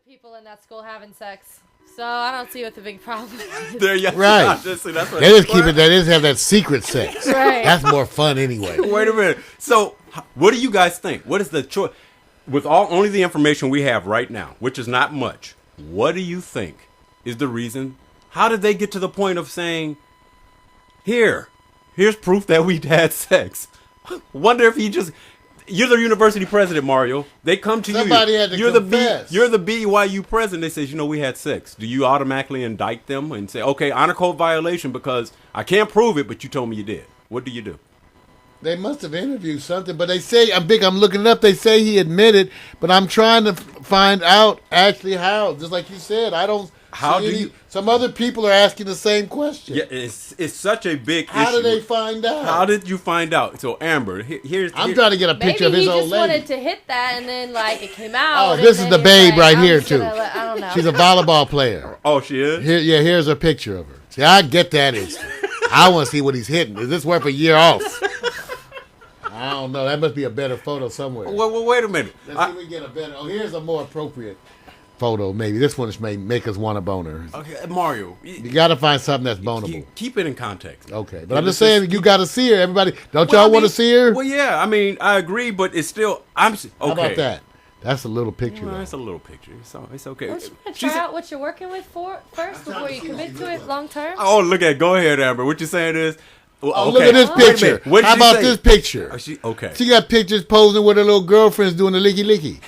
people in that school having sex. So I don't see what the big problem is. There you Right. That's what They just keep it. They just have that secret sex. Right. That's more fun anyway. Wait a minute. So, what do you guys think? What is the choice? With only the information we have right now, which is not much, what do you think is the reason? How did they get to the point of saying, here's proof that we had sex? Wonder if you're the university president, Mario. They come to Somebody you. had to you're confess. you're the BYU president. They says, we had sex. Do you automatically indict them and say, okay, honor code violation because I can't prove it, but you told me you did? What do you do? They must have interviewed something, but they say I'm looking it up. They say he admitted, but I'm trying to find out actually how. Just like you said, I don't. How see do any, you? Some other people are asking the same question. Yeah, it's such a big issue. How did they find out? How did you find out? So Amber, here's. I'm trying to get a picture Maybe of his he old just lady. wanted to hit that, and then it came out. Oh, and this then is the he was babe like, right I'm here just too. I don't know. She's a volleyball player. Oh, she is. Here's a picture of her. See, I get that instant. I want to see what he's hitting. Is this worth a year off? I don't know. That must be a better photo somewhere. Well, wait a minute. Let's see if we can get a better. Oh, here's a more appropriate photo. Maybe this one may make us want a boner. Okay, Mario, You got to find something that's boneable. keep it in context. Okay, but I'm just saying you got to see her. Everybody, don't y'all want to see her? Well, yeah. I mean, I agree, but it's still. Okay. How about that? That's a little picture. Well, though. it's a little picture. It's okay. Don't you want to try out what you're working with first before you commit to it long term? Oh, look at. Go ahead, Amber. What you saying is. Oh, look at this Wait a picture. minute. What did How she about say? this picture? Okay. She got pictures posing with her little girlfriends doing the licky licky.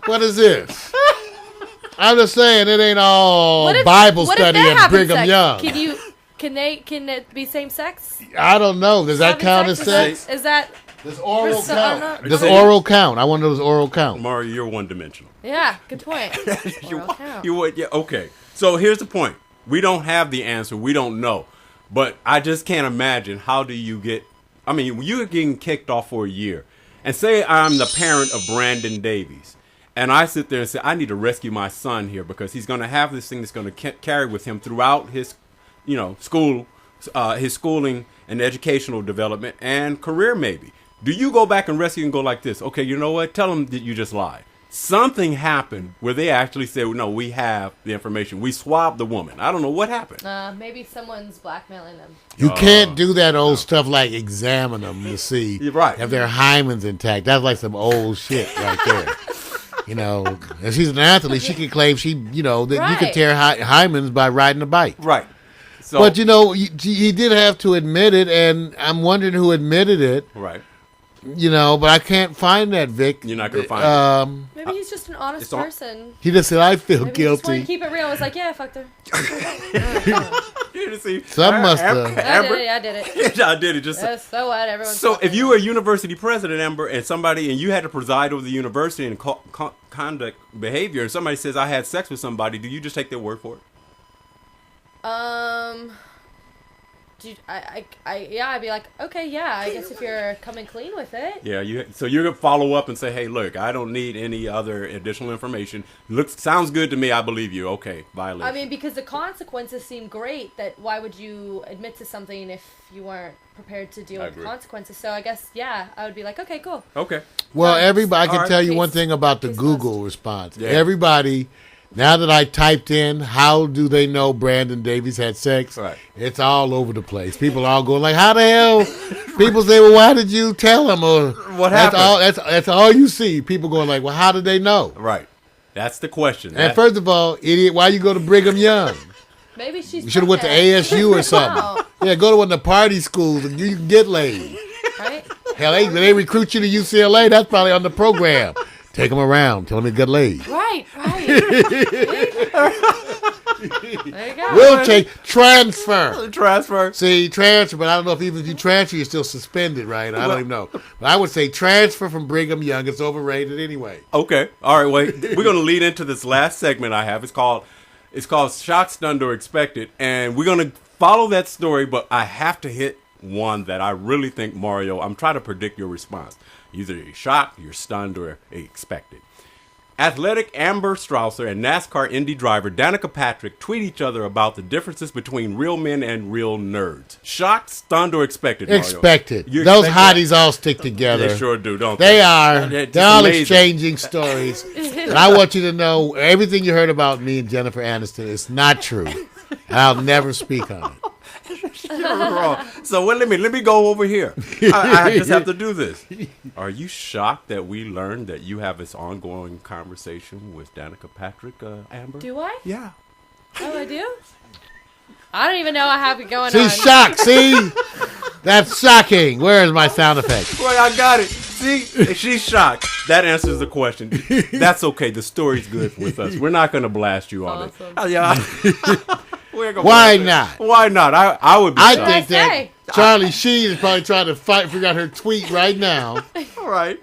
What is this? I'm just saying it ain't all Bible study at Brigham Young. Can it be same sex? I don't know. Does that count as sex? sex? Is that Does oral For count? some- Does oral count? I want to know does oral count. Mario, you're one dimensional. yeah? Good point. Oral count. Yeah, okay. So here's the point. We don't have the answer. We don't know. But I just can't imagine how do you get. I mean, you're getting kicked off for a year. And say I'm the parent of Brandon Davies. And I sit there and say, I need to rescue my son here because he's going to have this thing that's going to carry with him throughout his, his schooling and educational development and career maybe. Do you go back and rescue and go like this? Okay, you know what? Tell them that you just lied. Something happened where they actually said, no, we have the information. We swabbed the woman. I don't know what happened. Maybe someone's blackmailing them. You can't do that old stuff like examine them to see You're right. if their hymen's intact. That's like some old shit right there. If she's an athlete, she can claim that you can Right. tear hymens by riding a bike. Right. So, But he did have to admit it, and I'm wondering who admitted it. right. But I can't find that, Vic. You're not gonna find it. Maybe he's just an honest person. He just said, "I feel Maybe he just wanted guilty." to keep it real. I was like, yeah, I fucked her. You didn't see. Some must have. Amber? I did it. I did it. Just So what? Everyone's so fucking if you were a university president, Amber, and you had to preside over the university and conduct behavior, and somebody says I had sex with somebody, do you just take their word for it? I'd be like, okay, yeah, I guess if you're coming clean with it. Yeah, so you're gonna follow up and say, hey, look, I don't need any other additional information. Sounds good to me. I believe you. Okay, violation. I mean, because the consequences seem great. That why would you admit to something if you weren't prepared to deal with the consequences? So I guess, yeah, I would be like, okay, cool. Okay. Well, everybody, I can All right. tell you one thing about the Case Google closed. response. Yeah. Everybody, now that I typed in, how do they know Brandon Davies had sex? Right. It's all over the place. People all going like, how the hell? People say, well, why did you tell him? Or What happened? That's all you see. People going like, well, how did they know? Right. That's the question. And first of all, idiot, why you go to Brigham Young? Maybe she's. You should have went to ASU or something. Yeah, go to one of the party schools and you can get laid. Right? Hell, they recruit you to UCLA. That's probably on the program. Take them around. Tell them to get laid. Right. There you go. We'll take transfer. transfer. See, transfer, but I don't know if even if you transfer, you're still suspended, right? I don't even know. But I would say transfer from Brigham Young. It's overrated anyway. Okay. All right. Wait. We're going to lead into this last segment I have. It's called Shocked, Stunned, or Expected, and we're going to follow that story. But I have to hit one that I really think, Mario. I'm trying to predict your response. Either you're shocked, you're stunned, or expected. Athletic Amber Strausser and NASCAR Indy driver Danica Patrick tweet each other about the differences between real men and real nerds. Shocked, stunned, or expected, Mario? Expected. Those hotties all stick together. They sure do, don't they? They are. They're all exchanging stories. And I want you to know everything you heard about me and Jennifer Aniston is not true. And I'll never speak on it. You're wrong. So let me go over here. I just have to do this. Are you shocked that we learned that you have this ongoing conversation with Danica Patrick, Amber? Do I? Yeah. Oh, I do? I don't even know I have it going on. She's shocked. See? That's shocking. Where is my sound effect? Well, I got it. See? She's shocked. That answers the question. That's okay. The story's good with us. We're not going to blast you on it. Why not? Why not? I would be shocked. I think that Charlie Sheen is probably trying to figure out her tweet right now. All right.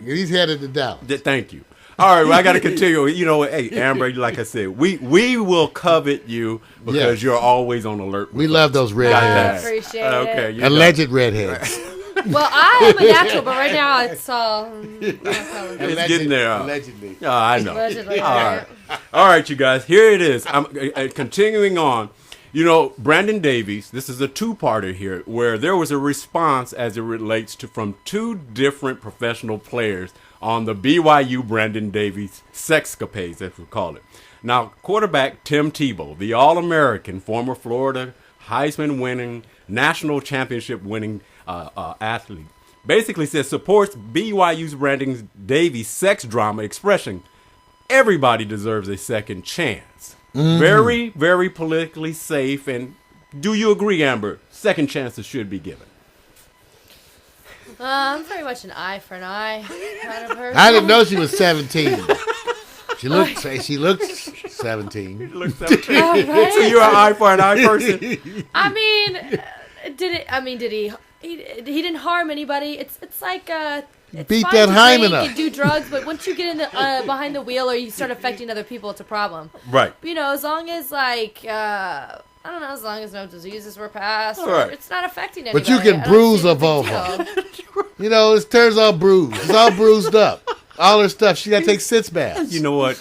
He's headed to Dallas. Thank you. All right, well, I got to continue. You know, hey, Amber, like I said, we will covet you because you're always on alert. We love those redheads. I appreciate it. Okay, alleged redheads. Well, I am a natural, but right now it's all... it's getting there. Allegedly. Oh, I know. Allegedly. All right, you guys, here it is. I'm continuing on. You know, Brandon Davies, this is a two-parter here, where there was a response as it relates to from two different professional players on the BYU Brandon Davies sexcapades, as we call it. Now, quarterback Tim Tebow, the All-American, former Florida Heisman-winning, national championship-winning athlete, basically says supports BYU's Brandon Davies sex drama expression. Everybody deserves a second chance. Mm-hmm. Very, very politically safe. And do you agree, Amber? Second chances should be given. I'm pretty much an eye for an eye kind of person. I didn't know she was 17. She looks 17. She looks 17. Right? So you're an eye for an eye person? I mean, did he? He didn't harm anybody. It's like it's beat fine that to hymen drink up. and do drugs, but once you get in the behind the wheel or you start affecting other people, it's a problem. Right. You know, as long as like I don't know, as long as no diseases were passed, right. It's not affecting anybody. But you can bruise a vulva. You know, his turns all bruised. It's all bruised up. All her stuff. She got to take sitz baths. You know what?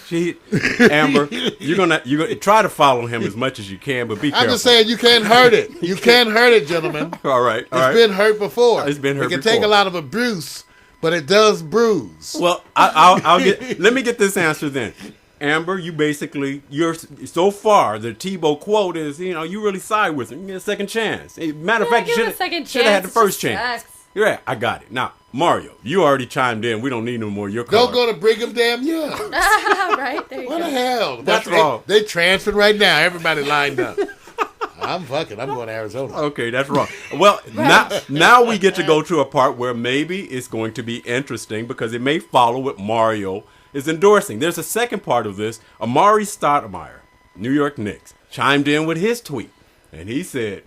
Amber, you're gonna try to follow him as much as you can, but be careful. I'm just saying you can't hurt it. You can't hurt it, gentlemen. All right. It's been hurt before. It's been hurt It can before. take a lot of abuse, but it does bruise. Well, I'll get. Let me get this answer then. Amber, you're so far. The Tebow quote is, you know, you really side with him. You get a second chance. Matter of fact, you should have had the first chance. Yeah, I got it. Now, Mario, you already chimed in. We don't need no more. Your card. Don't go to Brigham Damn Young. Right there you What go. the hell? That's wrong. They transferred right now. Everybody lined up. I'm going to Arizona. Okay, that's wrong. Well, now we get to go to a part where maybe it's going to be interesting because it may follow what Mario is endorsing. There's a second part of this. Amari Stoudemire, New York Knicks, chimed in with his tweet. And he said,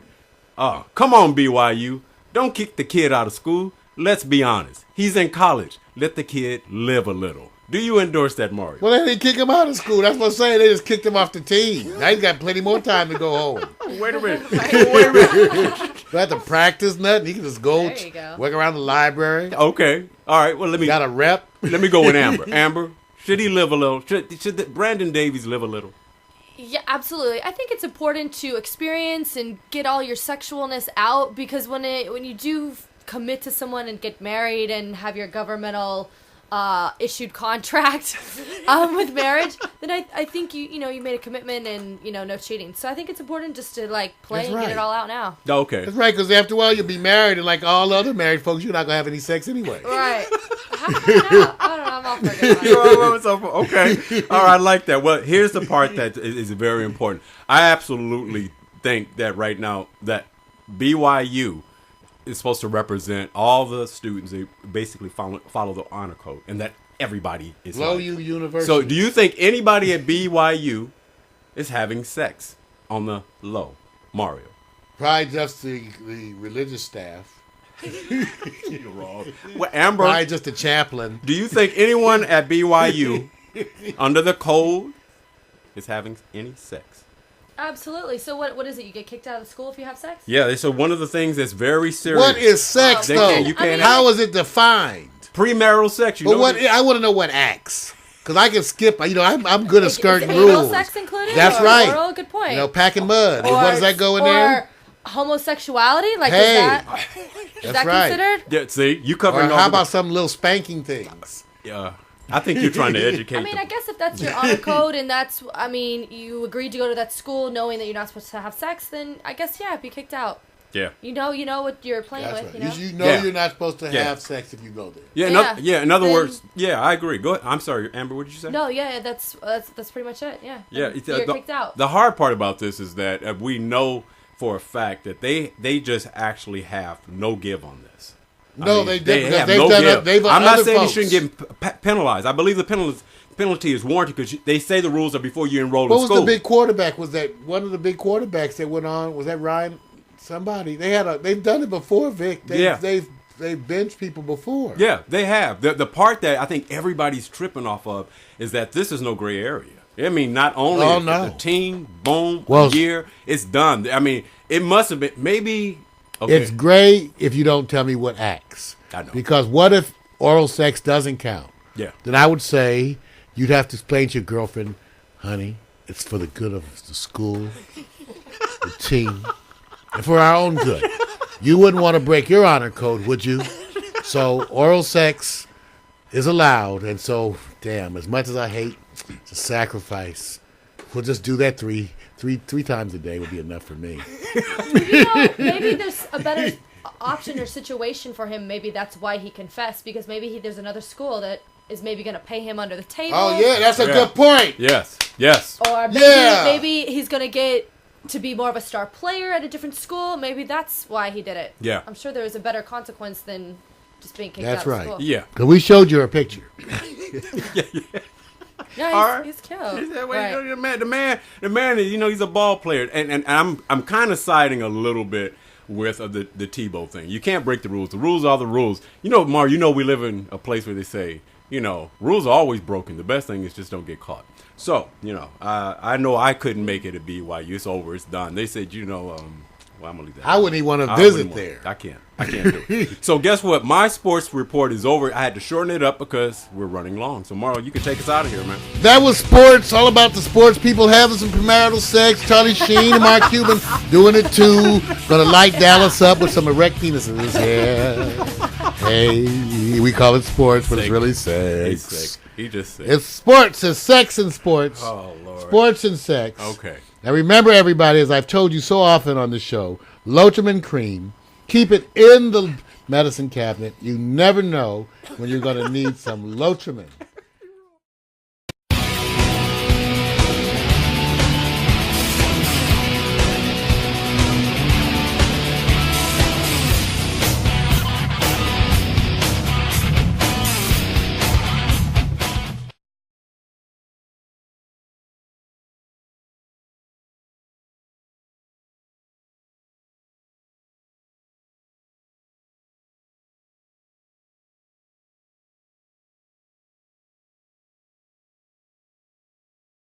come on, BYU. Don't kick the kid out of school. Let's be honest. He's in college. Let the kid live a little. Do you endorse that, Mario? Well, they didn't kick him out of school. That's what I'm saying. They just kicked him off the team. Now he's got plenty more time to go home. Wait a minute. Don't have to practice nothing. He can just go work around the library. Okay. All right. Well, got a rep. Let me go with Amber. Amber, should he live a little? Should Brandon Davies live a little? Yeah, absolutely. I think it's important to experience and get all your sexualness out because when you do commit to someone and get married and have your governmental issued contract with marriage, then I think you made a commitment and no cheating. So I think it's important just to play and get it all out now. Okay, that's right. Because after a while you'll be married, and like all other married folks, you're not gonna have any sex anyway. Right. I don't know. I'm all for it. Okay. All right. I like that. Well, here's the part that is very important. I absolutely think that right now that BYU is supposed to represent all the students. They basically follow the honor code, and that everybody is Low-U University. So, do you think anybody at BYU is having sex on the low, Mario? Probably just the religious staff. You're wrong. Well, Amber, probably just the chaplain. Do you think anyone at BYU under the code is having any sex? Absolutely. So what is it? You get kicked out of school if you have sex? Yeah. So one of the things that's very serious. What is sex though? How is it defined? Premarital sex. I want to know what acts. Because I can skip. I'm good at skirting is rules. Anal sex included? That's or right. Oral? Good point. Packing mud. What does that go in there? Or homosexuality? Like, Hey. is that right. considered? Yeah, see, you covering Or all how the- about some little spanking things? Yeah, I think you're trying to educate. I mean, I guess if that's your honor code and you agreed to go to that school knowing that you're not supposed to have sex, then I guess, be kicked out. Yeah. You know what you're playing That's with, right. you know? You're not supposed to have sex if you go there. Yeah, in other words, I agree. Go ahead. I'm sorry, Amber, what did you say? No, that's pretty much it, yeah. Yeah, You're kicked out. The hard part about this is that we know for a fact that they just actually have no give on this. No, they have no give. They've I'm not other saying folks. you shouldn't get penalized. I believe the penalty is warranted because they say the rules are before you enroll What in was school. the big quarterback? Was that one of the big quarterbacks that went on? Was that Ryan? Somebody. They've done it before, Vic. They've benched people before. Yeah, they have. The part that I think everybody's tripping off of is that this is no gray area. I mean, not only the team, boom, a year, it's done. I mean, it must have been maybe. Okay. It's gray if you don't tell me what acts. I know. Because what if oral sex doesn't count? Yeah. Then I would say you'd have to explain to your girlfriend, honey, it's for the good of the school, the team, and for our own good. You wouldn't want to break your honor code, would you? So oral sex is allowed, and so, damn, as much as I hate to sacrifice, we'll just do that three times a day would be enough for me. Maybe there's a better option or situation for him. Maybe that's why he confessed, because maybe there's another school that is maybe going to pay him under the table. Oh, yeah, that's a good point. Yes. Or maybe he's going to get to be more of a star player at a different school. Maybe that's why he did it. Yeah. I'm sure there was a better consequence than just being kicked That's out right. of school. Yeah. Because we showed you a picture. Yeah, he's cute. The man, he's a ball player, and I'm kind of siding a little bit with the Tebow thing. You can't break the rules. The rules are the rules. Mar, we live in a place where they say, rules are always broken. The best thing is just don't get caught. So, I know I couldn't make it at BYU. It's over. It's done. They said, I'm gonna leave that. I wouldn't even want to visit there. I can't do it. So guess what? My sports report is over. I had to shorten it up because we're running long. So Marlo, you can take us out of here, man. That was sports. All about the sports people having some premarital sex. Charlie Sheen and Mark Cuban doing it too. Gonna light Dallas up with some erect penises. Yeah. Hey, we call it sports, but it's really sex. He's sick. He just sick. It's sports. It's sex and sports. Oh Lord. Sports and sex. Okay. Now remember, everybody, as I've told you so often on the show, Lotrimin cream. Keep it in the medicine cabinet. You never know when you're going to need some Lotrimin.